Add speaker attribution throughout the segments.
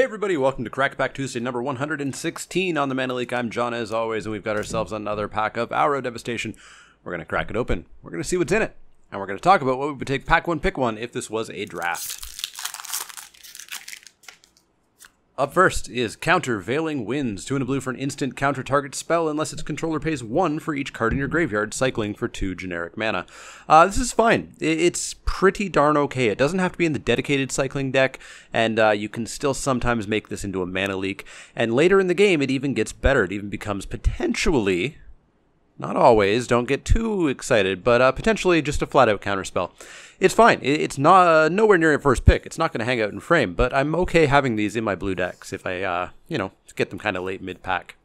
Speaker 1: Hey everybody, welcome to Crackback Tuesday number 116 on the Mana Leak. I'm John as always, and we've got ourselves another pack of Arrow Devastation. We're going to crack it open, we're going to see what's in it, and we're going to talk about what we would take pack one, pick one if this was a draft. Up first is Countervailing Winds. 2 and a blue for an instant counter target spell unless its controller pays 1 for each card in your graveyard, cycling for 2 generic mana. This is fine. It's pretty darn okay. It doesn't have to be in the dedicated cycling deck, and you can still sometimes make this into a Mana Leak. And later in the game, it even gets better. It even becomes potentially, not always, don't get too excited, but potentially just a flat-out counterspell. It's fine. It's not nowhere near a first pick. It's not going to hang out in frame, but I'm okay having these in my blue decks if I, get them kind of late mid-pack.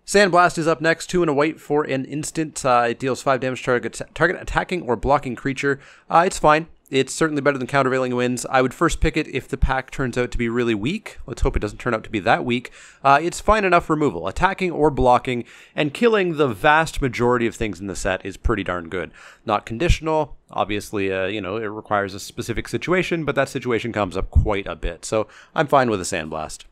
Speaker 1: Sandblast is up next. 2 and a white for an instant. It deals 5 damage to target attacking or blocking creature. It's fine. It's certainly better than Countervailing Winds. I would first pick it if the pack turns out to be really weak. Let's hope it doesn't turn out to be that weak. It's fine enough removal. Attacking or blocking and killing the vast majority of things in the set is pretty darn good. Not conditional. Obviously, it requires a specific situation, but that situation comes up quite a bit. So I'm fine with a Sandblast.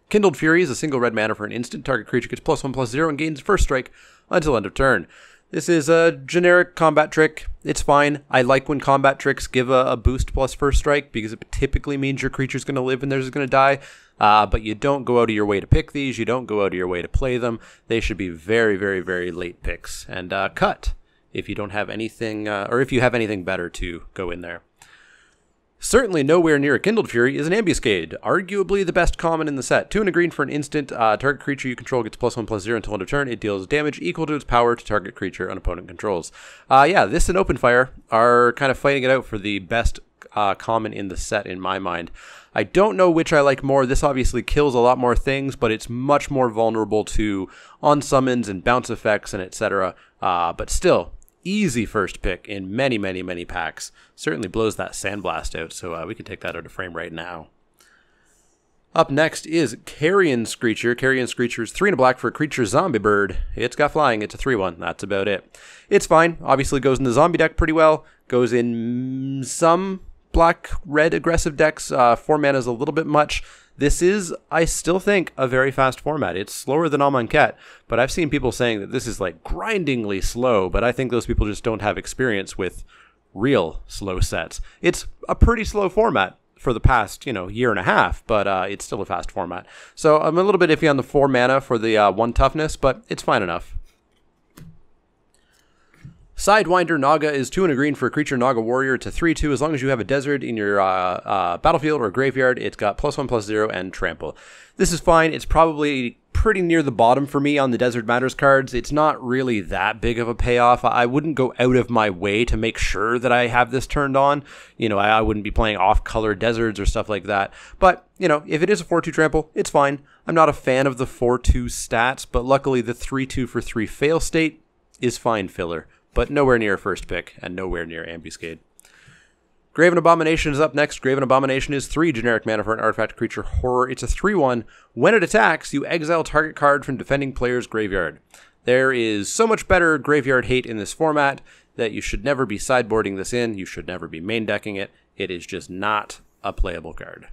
Speaker 1: Kindled Fury is a single red mana for an instant. Target creature gets +1/+0 and gains first strike until end of turn. This is a generic combat trick. It's fine. I like when combat tricks give a boost plus first strike because it typically means your creature's going to live and theirs is going to die. But you don't go out of your way to pick these. You don't go out of your way to play them. They should be very, very, very late picks. And cut if you don't have anything, or if you have anything better to go in there. Certainly nowhere near a Kindled Fury is an Ambuscade, arguably the best common in the set. 2 and a green for an instant. Target creature you control gets +1/+0 until end of turn. It deals damage equal to its power to target creature an opponent controls. This and Open Fire are kind of fighting it out for the best common in the set in my mind. I don't know which I like more. This obviously kills a lot more things, but it's much more vulnerable to on-summons and bounce effects and etc. But still, easy first pick in many, many, many packs. Certainly blows that Sandblast out, so we can take that out of frame right now. Up next is Carryin Screecher. Carryin Screecher is 3 and a black for a creature zombie bird. It's got flying. It's a 3/1. That's about it. It's fine. Obviously goes in the zombie deck pretty well. Goes in some black-red aggressive decks. 4 mana is a little bit much. This is, I still think, a very fast format. It's slower than Amonkhet, but I've seen people saying that this is like grindingly slow, but I think those people just don't have experience with real slow sets. It's a pretty slow format for the past, year and a half, but it's still a fast format. So I'm a little bit iffy on the 4 mana for the 1 toughness, but it's fine enough. Sidewinder Naga is 2 and a green for a creature Naga Warrior. It's a 3/2. As long as you have a desert in your battlefield or graveyard, it's got +1/+0 and trample. This is fine. It's probably pretty near the bottom for me on the Desert Matters cards. It's not really that big of a payoff. I wouldn't go out of my way to make sure that I have this turned on. I wouldn't be playing off-color deserts or stuff like that. But, if it is a 4/2 trample, it's fine. I'm not a fan of the 4/2 stats, but luckily the 3/2 for 3 fail state is fine filler. But nowhere near first pick, and nowhere near Ambuscade. Graven Abomination is up next. Graven Abomination is 3 generic mana for an artifact creature horror. It's a 3/1. When it attacks, you exile target card from defending player's graveyard. There is so much better graveyard hate in this format that you should never be sideboarding this in. You should never be main decking it. It is just not a playable card.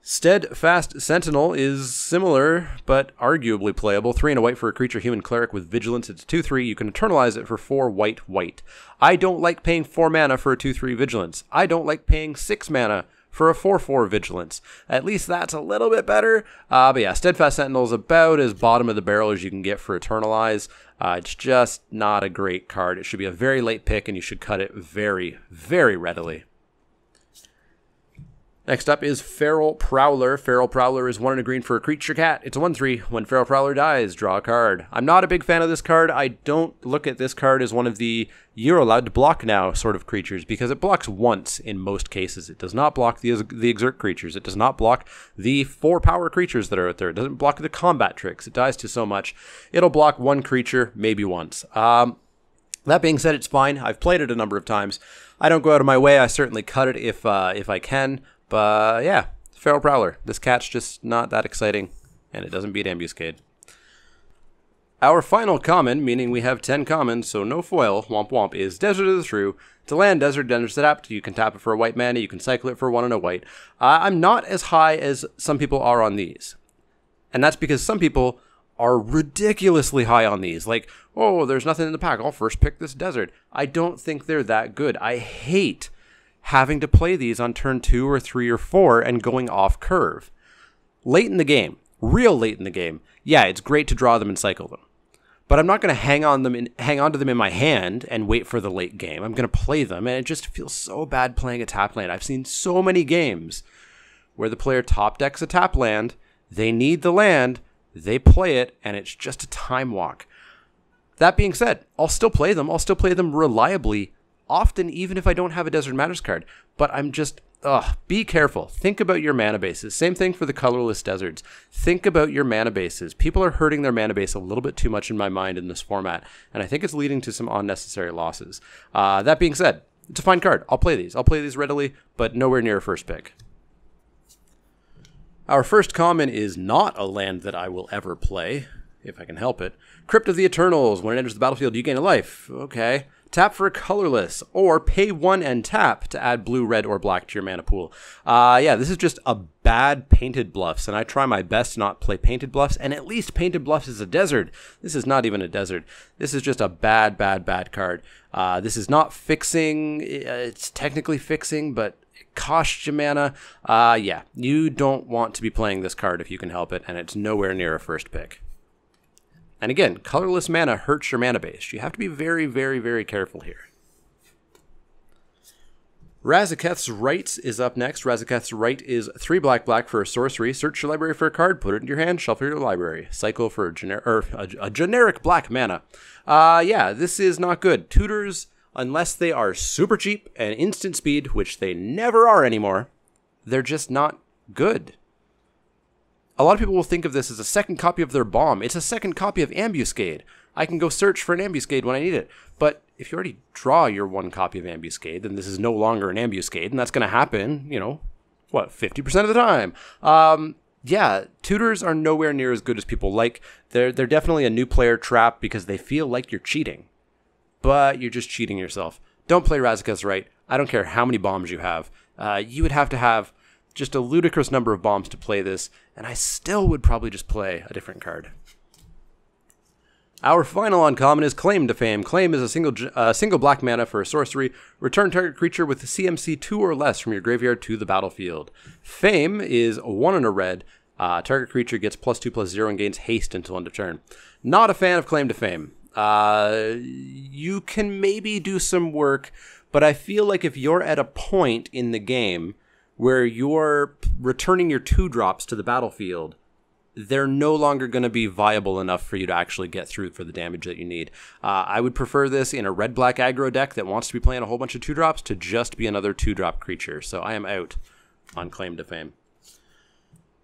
Speaker 1: Steadfast Sentinel is similar, but arguably playable. 3 and a white for a creature human cleric with vigilance. It's a 2/3. You can eternalize it for 4 white. I don't like paying 4 mana for a 2/3 vigilance. I don't like paying 6 mana for a 4/4 vigilance. At least that's a little bit better. But yeah, Steadfast Sentinel is about as bottom of the barrel as you can get for eternalize. It's just not a great card. It should be a very late pick, and you should cut it very, very readily. Next up is Feral Prowler. Feral Prowler is 1 and a green for a creature cat. It's a 1/3. When Feral Prowler dies, draw a card. I'm not a big fan of this card. I don't look at this card as one of the you're allowed to block now sort of creatures because it blocks once in most cases. It does not block the exert creatures. It does not block the 4 power creatures that are out there. It doesn't block the combat tricks. It dies to so much. It'll block 1 creature, maybe once. That being said, it's fine. I've played it a number of times. I don't go out of my way. I certainly cut it if I can. But yeah, Feral Prowler. This cat's just not that exciting, and it doesn't beat Ambuscade. Our final common, meaning we have 10 commons, so no foil, womp womp, is Desert of the Shrew. It's a land desert tapped. You can tap it for a white mana, you can cycle it for 1 and a white. I'm not as high as some people are on these. And that's because some people are ridiculously high on these. Like, oh, there's nothing in the pack, I'll first pick this desert. I don't think they're that good. I hate having to play these on turn 2 or 3 or 4 and going off curve. Late in the game, real late in the game, yeah, it's great to draw them and cycle them. But I'm not going to hang on to them in my hand and wait for the late game. I'm going to play them, and it just feels so bad playing a tap land. I've seen so many games where the player top decks a tap land, they need the land, they play it, and it's just a time walk. That being said, I'll still play them. I'll still play them reliably, often even if I don't have a Desert Matters card. But I'm just... be careful. Think about your mana bases. Same thing for the colorless deserts. Think about your mana bases. People are hurting their mana base a little bit too much in my mind in this format, and I think it's leading to some unnecessary losses. That being said, it's a fine card. I'll play these. I'll play these readily, but nowhere near a first pick. Our first common is not a land that I will ever play, if I can help it. Crypt of the Eternals. When it enters the battlefield, you gain a life. Okay. Tap for a colorless, or pay 1 and tap to add blue, red, or black to your mana pool. Yeah, this is just a bad Painted Bluffs, and I try my best to not play Painted Bluffs, and at least Painted Bluffs is a desert. This is not even a desert. This is just a bad, bad, bad card. This is not fixing. It's technically fixing, but it costs you mana. Yeah, you don't want to be playing this card if you can help it, and it's nowhere near a first pick. And again, colorless mana hurts your mana base. You have to be very, very, very careful here. Razaketh's Right is up next. Razaketh's Right is 3 black for a sorcery. Search your library for a card, put it in your hand, shuffle your library. Cycle for a generic black mana. Yeah, this is not good. Tutors, unless they are super cheap and instant speed, which they never are anymore, they're just not good. A lot of people will think of this as a second copy of their bomb. It's a second copy of Ambuscade. I can go search for an Ambuscade when I need it. But if you already draw your 1 copy of Ambuscade, then this is no longer an Ambuscade, and that's going to happen, you know, what, 50% of the time. Yeah, tutors are nowhere near as good as people like. They're definitely a new player trap because they feel like you're cheating. But you're just cheating yourself. Don't play Razaketh's Right. I don't care how many bombs you have. You would have to have just a ludicrous number of bombs to play this, and I still would probably just play a different card. Our final uncommon is Claim to Fame. Claim is a single black mana for a sorcery. Return target creature with CMC 2 or less from your graveyard to the battlefield. Fame is 1 and a red. Target creature gets +2/+0 and gains haste until end of turn. Not a fan of Claim to Fame. You can maybe do some work, but I feel like if you're at a point in the game where you're returning your 2-drops to the battlefield, they're no longer going to be viable enough for you to actually get through for the damage that you need. I would prefer this in a red-black aggro deck that wants to be playing a whole bunch of 2-drops to just be another 2-drop creature. So I am out on Claim to Fame.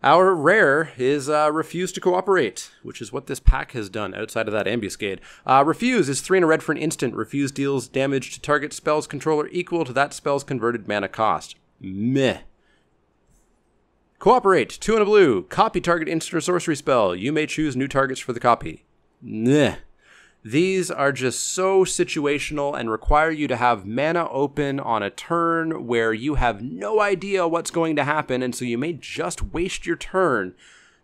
Speaker 1: Our rare is Refuse to Cooperate, which is what this pack has done outside of that Ambuscade. Refuse is 3 and a red for an instant. Refuse deals damage to target spell's controller equal to that spell's converted mana cost. Meh. Cooperate, 2 and a blue. Copy target instant or sorcery spell. You may choose new targets for the copy. Meh. These are just so situational and require you to have mana open on a turn where you have no idea what's going to happen, and so you may just waste your turn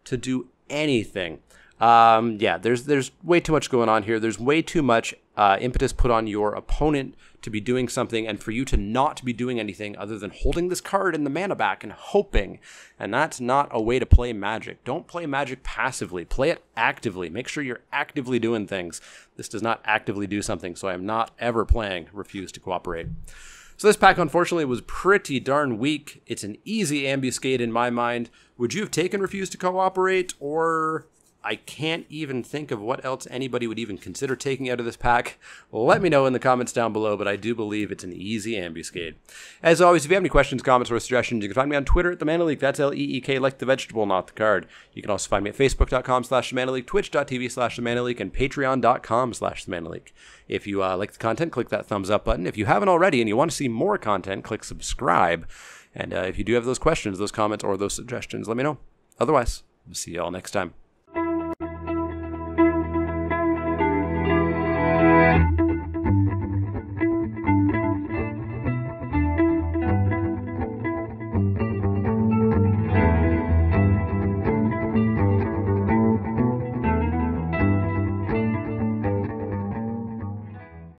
Speaker 1: to do anything. Yeah, there's way too much going on here. There's way too much impetus put on your opponent to be doing something and for you to not be doing anything other than holding this card in the mana back and hoping. And that's not a way to play Magic. Don't play Magic passively. Play it actively. Make sure you're actively doing things. This does not actively do something, so I am not ever playing Refuse to Cooperate. So this pack, unfortunately, was pretty darn weak. It's an easy Ambuscade in my mind. Would you have taken Refuse to Cooperate, or... I can't even think of what else anybody would even consider taking out of this pack. Let me know in the comments down below, but I do believe it's an easy Ambuscade. As always, if you have any questions, comments, or suggestions, you can find me on Twitter at The Mana Leak. That's L-E-E-K, like the vegetable, not the card. You can also find me at Facebook.com/TheManaLeak, Twitch.tv/TheManaLeak, and Patreon.com/TheManaLeak. If you like the content, click that thumbs up button. If you haven't already and you want to see more content, click subscribe. And if you do have those questions, those comments, or those suggestions, let me know. Otherwise, we'll see you all next time.